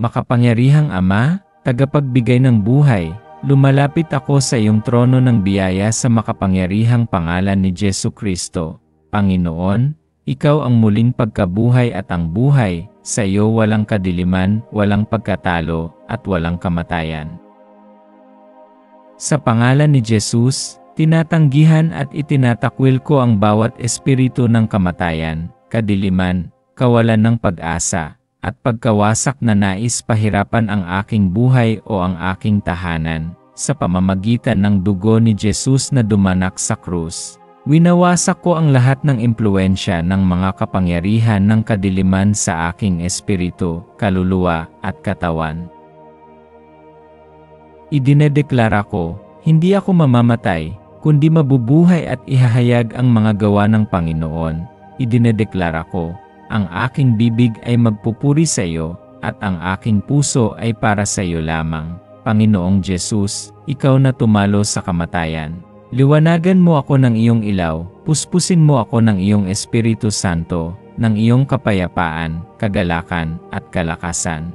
Makapangyarihang Ama, tagapagbigay ng buhay, lumalapit ako sa iyong trono ng biyaya sa makapangyarihang pangalan ni Jesucristo. Panginoon, ikaw ang muling pagkabuhay at ang buhay, sa iyo walang kadiliman, walang pagkatalo, at walang kamatayan. Sa pangalan ni Jesus, tinatanggihan at itinatakwil ko ang bawat espiritu ng kamatayan, kadiliman, kawalan ng pag-asa, at pagkawasak na nais pahirapan ang aking buhay o ang aking tahanan, sa pamamagitan ng dugo ni Jesus na dumanak sa krus. Winawasak ko ang lahat ng impluwensya ng mga kapangyarihan ng kadiliman sa aking espiritu, kaluluwa, at katawan. Idinedeklara ko, hindi ako mamamatay, kundi mabubuhay at ihahayag ang mga gawa ng Panginoon. Idinedeklara ko, ang aking bibig ay magpupuri sa iyo, at ang aking puso ay para sa iyo lamang. Panginoong Jesus, ikaw na tumalo sa kamatayan. Liwanagan mo ako ng iyong ilaw, puspusin mo ako ng iyong Espiritu Santo, ng iyong kapayapaan, kagalakan, at kalakasan.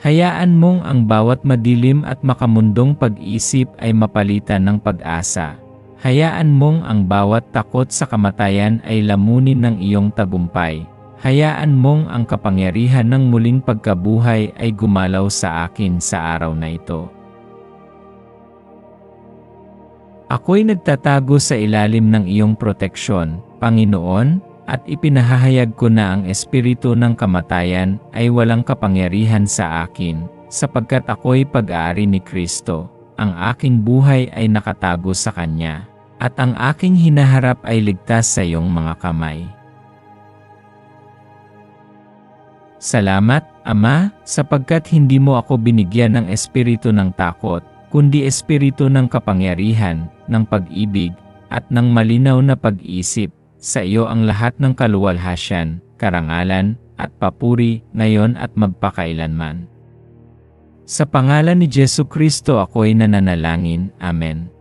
Hayaan mong ang bawat madilim at makamundong pag-isip ay mapalitan ng pag-asa. Hayaan mong ang bawat takot sa kamatayan ay lamunin ng iyong tagumpay. Hayaan mong ang kapangyarihan ng muling pagkabuhay ay gumalaw sa akin sa araw na ito. Ako'y nagtatago sa ilalim ng iyong proteksyon, Panginoon, at ipinahahayag ko na ang espiritu ng kamatayan ay walang kapangyarihan sa akin, sapagkat ako'y pag-aari ni Kristo. Ang aking buhay ay nakatago sa Kanya, at ang aking hinaharap ay ligtas sa iyong mga kamay. Salamat, Ama, sapagkat hindi mo ako binigyan ng espiritu ng takot, kundi espiritu ng kapangyarihan, ng pag-ibig, at ng malinaw na pag-iisip. Sa iyo ang lahat ng kaluwalhatian, karangalan, at papuri, ngayon at magpakailanman. Sa pangalan ni Jesucristo ako'y nananalangin. Amen.